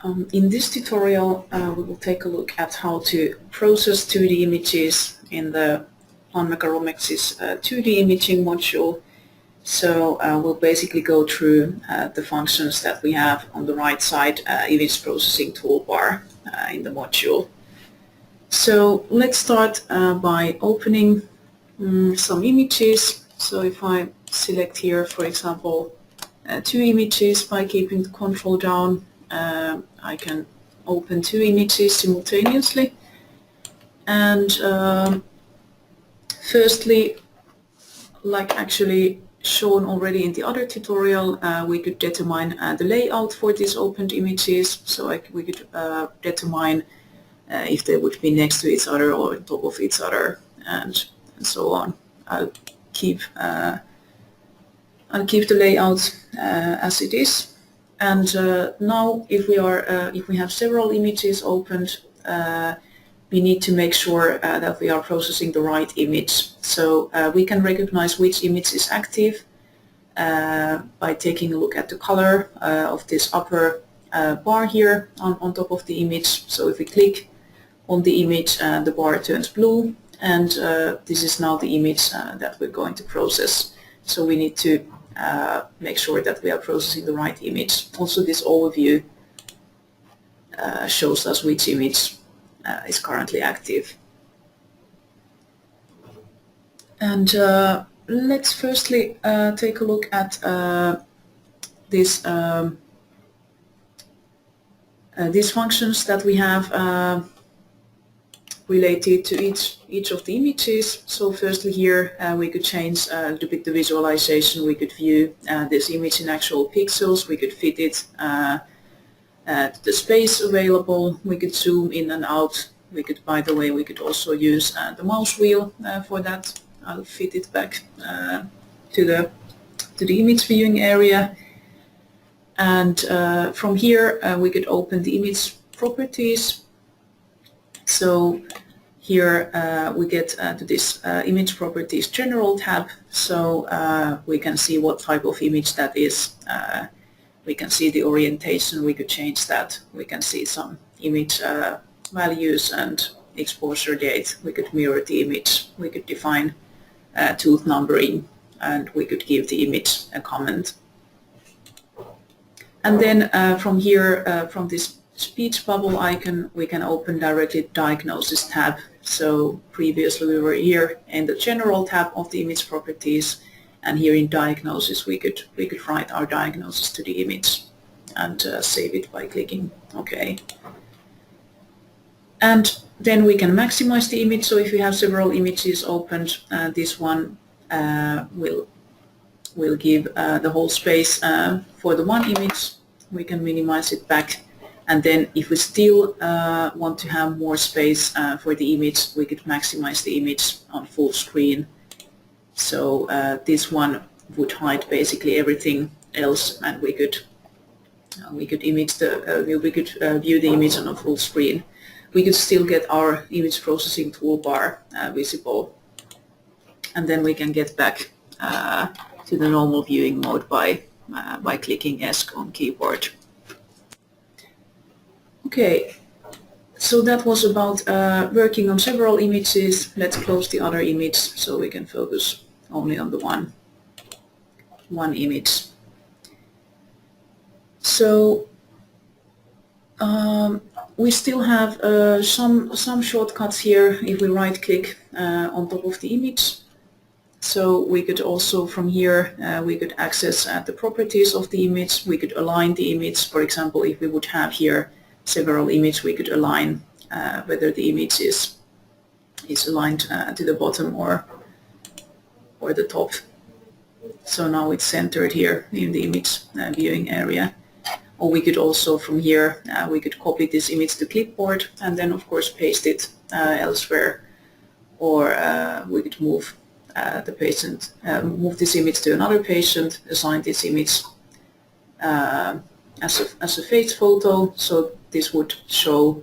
In this tutorial, we will take a look at how to process 2D images in the Planmeca Romexis 2D imaging module. So we'll basically go through the functions that we have on the right side image processing toolbar in the module. So let's start by opening some images. So if I select here, for example, 2 images by keeping the control down, I can open 2 images simultaneously. And firstly, like actually shown already in the other tutorial, we could determine the layout for these opened images. So we could determine if they would be next to each other or on top of each other, and so on. I'll keep the layout as it is. And now, if we have several images opened, we need to make sure that we are processing the right image. So we can recognize which image is active by taking a look at the color of this upper bar here on top of the image. So if we click on the image, the bar turns blue, and this is now the image that we're going to process. So we need to make sure that we are processing the right image. Also, this overview shows us which image is currently active. And let's firstly take a look at these functions that we have related to each of the images. So firstly here we could change a little bit the visualization. We could view this image in actual pixels. We could fit it to the space available. We could zoom in and out. We could, by the way, we could also use the mouse wheel for that. I'll fit it back to the image viewing area. And from here we could open the image properties. So here we get to this image properties general tab, so we can see what type of image that is. We can see the orientation, we could change that. We can see some image values and exposure date. We could mirror the image. We could define tooth numbering, and we could give the image a comment. And then from here, from this speech bubble icon, we can open directly diagnosis tab. So previously we were here in the general tab of the image properties, and here in diagnosis we could write our diagnosis to the image and save it by clicking OK. And then we can maximize the image. So if we have several images opened, this one will give the whole space for the one image. We can minimize it back. And then if we still want to have more space for the image, we could maximize the image on full screen. So this one would hide basically everything else, and we could image we could view the image on a full screen. We could still get our image processing toolbar visible, and then we can get back to the normal viewing mode by clicking S on keyboard. Okay, so that was about working on several images. Let's close the other image so we can focus only on the one image. So we still have some shortcuts here if we right-click on top of the image. So we could also from here we could access the properties of the image. We could align the image. For example, if we would have here several images, we could align whether the image is aligned to the bottom or the top. So now it's centered here in the image viewing area. Or we could also from here we could copy this image to clipboard and then of course paste it elsewhere. Or we could move the patient, move this image to another patient, assign this image as a face photo, so this would show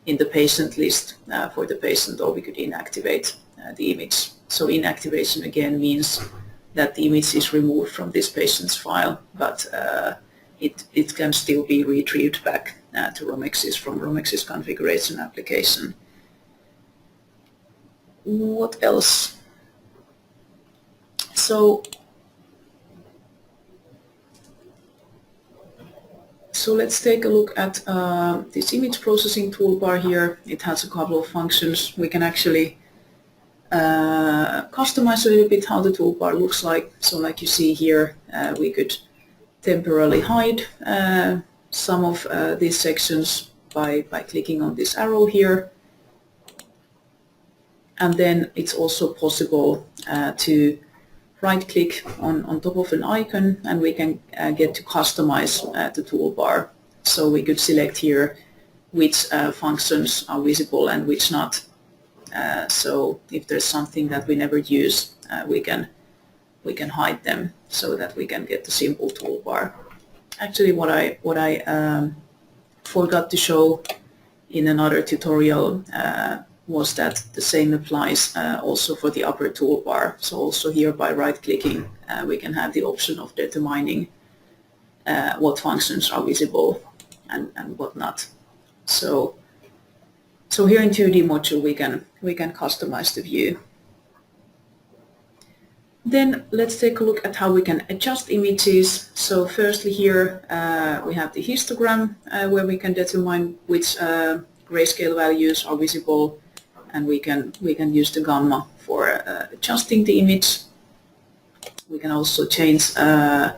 in the patient list for the patient, or we could inactivate the image. So inactivation again means that the image is removed from this patient's file, but it can still be retrieved back to Romexis from Romexis configuration application. What else? So let's take a look at this image processing toolbar here. It has a couple of functions. We can actually customize a little bit how the toolbar looks like. So like you see here, we could temporarily hide some of these sections by clicking on this arrow here. And then it's also possible to right-click on top of an icon, and we can get to customize the toolbar. So we could select here which functions are visible and which not. So if there's something that we never use, we can hide them so that we can get the simple toolbar. Actually, what I forgot to show in another tutorial was that the same applies also for the upper toolbar. So also here by right-clicking, we can have the option of determining what functions are visible and what not. So here in 2D module, we can customize the view. Then let's take a look at how we can adjust images. So firstly here we have the histogram where we can determine which grayscale values are visible, and we can use the gamma for adjusting the image. We can also change the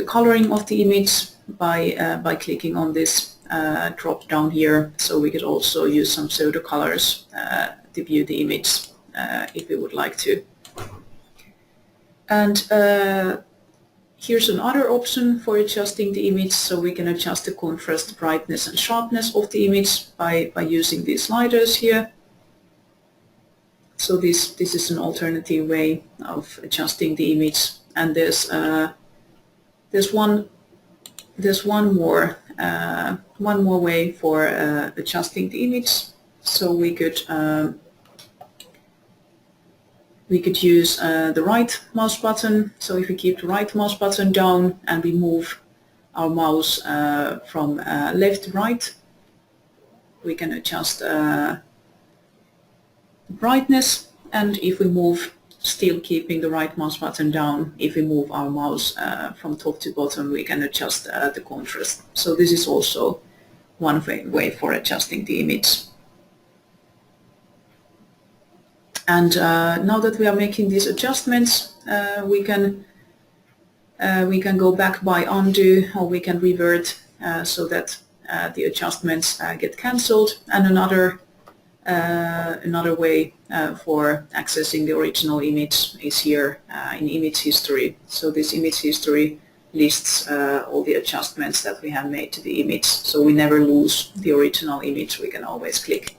coloring of the image by clicking on this drop down here. So we could also use some pseudo colors to view the image if we would like to. And here's another option for adjusting the image. So we can adjust the contrast, brightness and sharpness of the image by using these sliders here. So this is an alternative way of adjusting the image. And there's one more way for adjusting the image. So we could use the right mouse button. So if we keep the right mouse button down and we move our mouse from left to right, we can adjust the brightness. And if we move, still keeping the right mouse button down, if we move our mouse from top to bottom, we can adjust the contrast. So this is also one way for adjusting the image. And now that we are making these adjustments, we can go back by undo, or we can revert so that the adjustments get cancelled. And another way for accessing the original image is here in image history. So this image history lists all the adjustments that we have made to the image. So we never lose the original image. We can always click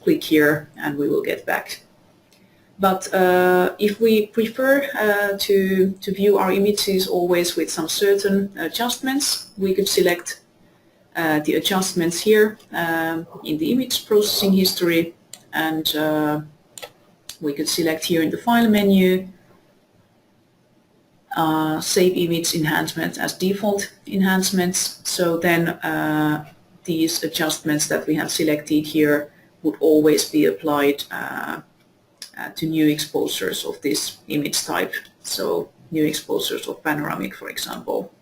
here and we will get back. But if we prefer to view our images always with some certain adjustments, we could select the adjustments here in the image processing history, and we could select here in the file menu save image enhancements as default enhancements. So then these adjustments that we have selected here would always be applied to new exposures of this image type, so new exposures of panoramic, for example.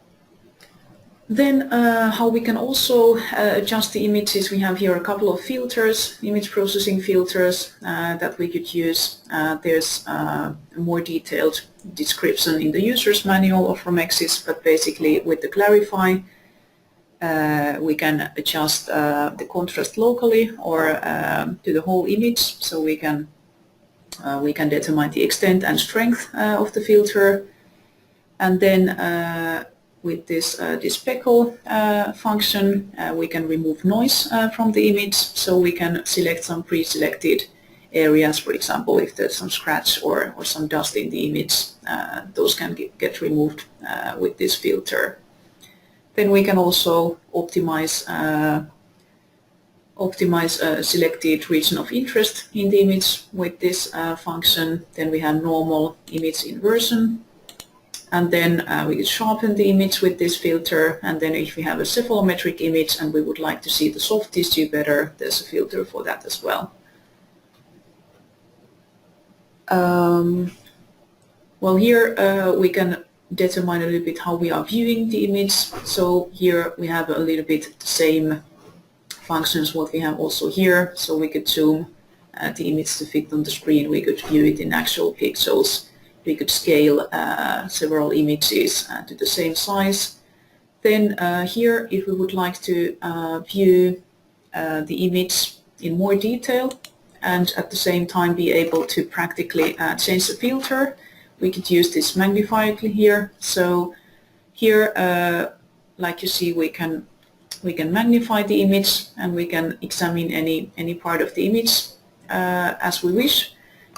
Then how we can also adjust the images, we have here a couple of filters, image processing filters that we could use. There's a more detailed description in the user's manual of Romexis, but basically with the clarify we can adjust the contrast locally or to the whole image, so we can determine the extent and strength of the filter. And then with this speckle function, we can remove noise from the image, so we can select some pre-selected areas. For example, if there's some scratch or some dust in the image, those can get removed with this filter. Then we can also optimize a selected region of interest in the image with this function. Then we have normal image inversion, and then we could sharpen the image with this filter, and then if we have a cephalometric image and we would like to see the soft tissue better, there's a filter for that as well. Well, here we can determine a little bit how we are viewing the image. So here we have a little bit the same functions what we have also here. So we could zoom the image to fit on the screen. We could view it in actual pixels. We could scale several images to the same size. Then here, if we would like to view the image in more detail and at the same time be able to practically change the filter, we could use this magnifier here. So here, like you see, we can magnify the image and we can examine any part of the image as we wish,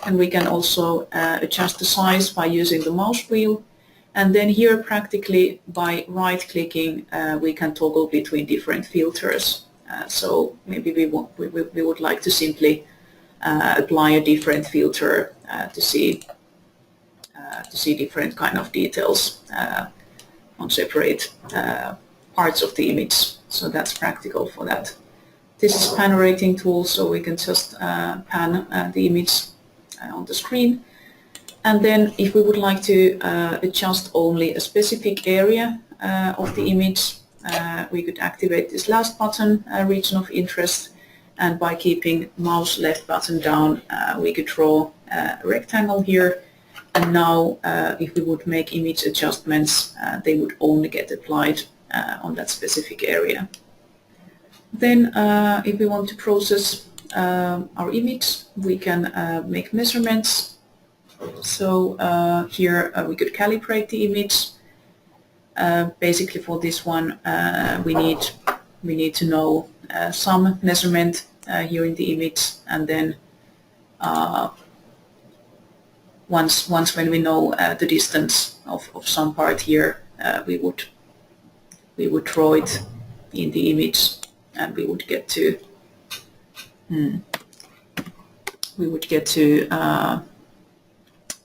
and we can also adjust the size by using the mouse wheel. And then here, practically by right-clicking, we can toggle between different filters. So maybe we would like to simply apply a different filter to see different kind of details on separate parts of the image. So that's practical for that. This is pan rating tool, so we can just pan the image on the screen. And then if we would like to adjust only a specific area of the image, we could activate this last button, region of interest, and by keeping mouse left button down, we could draw a rectangle here. And now if we would make image adjustments, they would only get applied on that specific area. Then if we want to process our image, we can make measurements. So here we could calibrate the image. Basically for this one we need to know some measurement here in the image, and then once when we know the distance of some part here, we would draw it in the image, and we would get to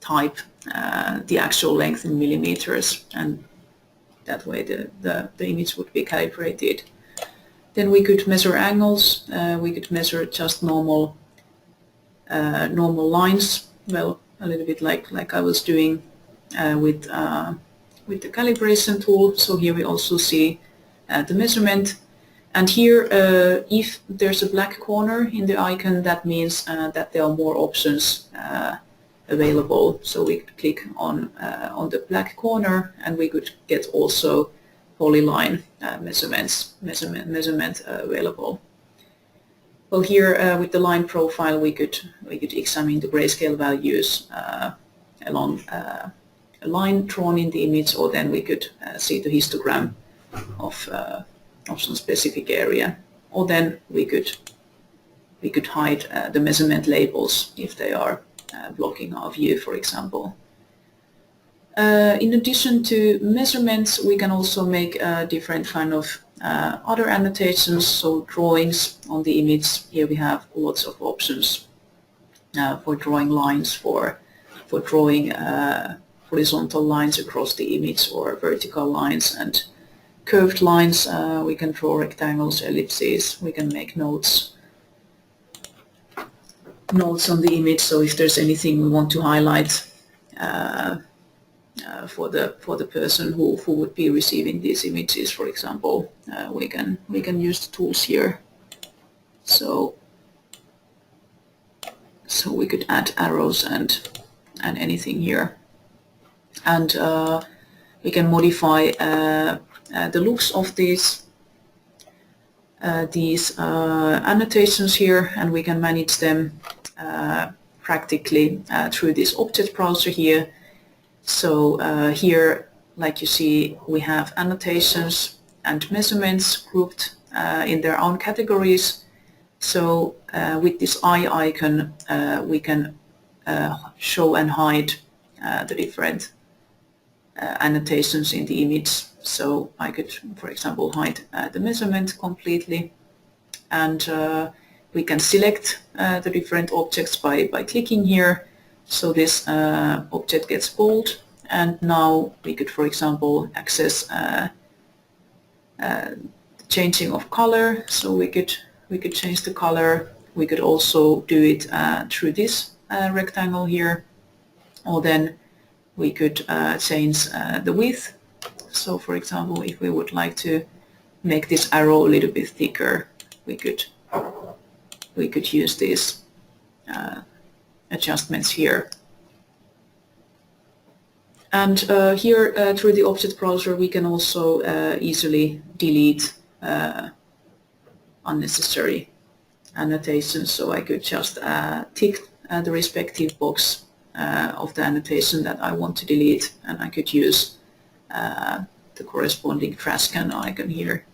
type the actual length in millimeters, and that way the image would be calibrated. Then we could measure angles. We could measure just normal lines. Well, a little bit like I was doing with the calibration tool. So here we also see the measurement. And here, if there's a black corner in the icon, that means that there are more options available. So we could click on the black corner, and we could get also polyline measurement available. Well, here with the line profile, we could examine the grayscale values along a line drawn in the image, or then we could see the histogram of some specific area, or then we could hide the measurement labels if they are blocking our view, for example. In addition to measurements, we can also make different kind of other annotations, so drawings on the image. Here we have lots of options for drawing lines, for drawing horizontal lines across the image, or vertical lines and curved lines. We can draw rectangles, ellipses. We can make notes on the image. So if there's anything we want to highlight for the person who would be receiving these images, for example, we can use the tools here. So we could add arrows and anything here, and we can modify the looks of these annotations here, and we can manage them practically through this object browser here. So here, like you see, we have annotations and measurements grouped in their own categories. So with this eye icon, we can show and hide the different annotations in the image. So I could, for example, hide the measurement completely, and we can select the different objects by clicking here. So this object gets bold, And now we could, for example, access changing of color. So we could change the color. We could also do it through this rectangle here, or then we could change the width. So for example, if we would like to make this arrow a little bit thicker, we could use these adjustments here. And here through the object browser we can also easily delete unnecessary annotations. So I could just tick the respective box of the annotation that I want to delete, and I could use the corresponding trash can icon here.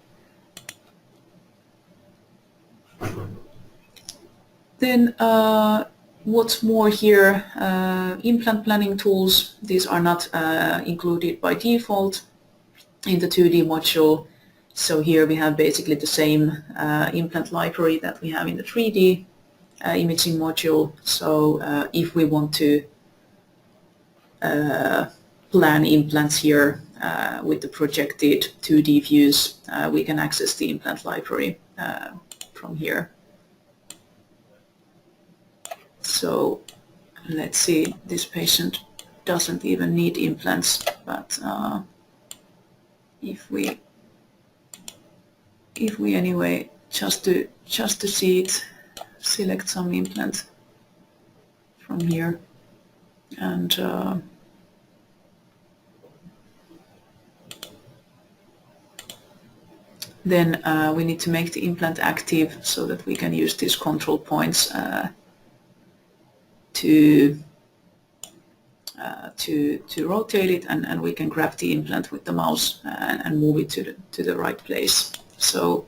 Then what's more here, implant planning tools, these are not included by default in the 2D module. So here we have basically the same implant library that we have in the 3D imaging module. So if we want to plan implants here with the projected 2D views, we can access the implant library from here. So let's see, this patient doesn't even need implants, but if we anyway, just to see it, select some implant from here, and then we need to make the implant active so that we can use these control points to rotate it, and we can grab the implant with the mouse and move it to the right place. So,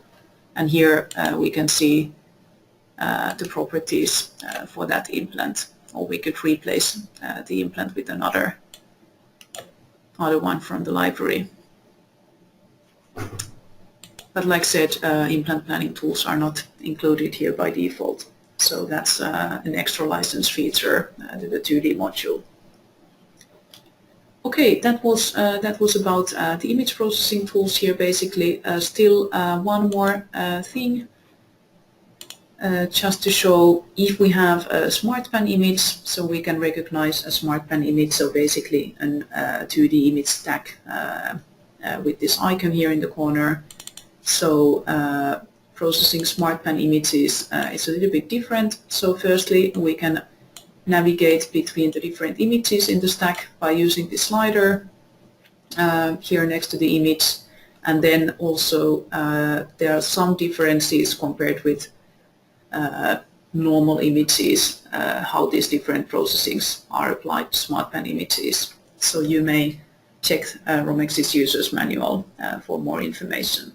and here we can see the properties for that implant, or we could replace the implant with another one from the library. But like I said, implant planning tools are not included here by default. So that's an extra license feature to the 2D module. Okay, that was about the image processing tools here. Basically, still one more thing, just to show if we have a SmartPan image, so we can recognize a SmartPan image. So basically, a 2D image stack with this icon here in the corner. So processing SmartPan images is a little bit different. So firstly, we can navigate between the different images in the stack by using the slider here next to the image. And then also there are some differences compared with normal images, how these different processings are applied to SmartPan images. So you may check Romexis Users Manual for more information.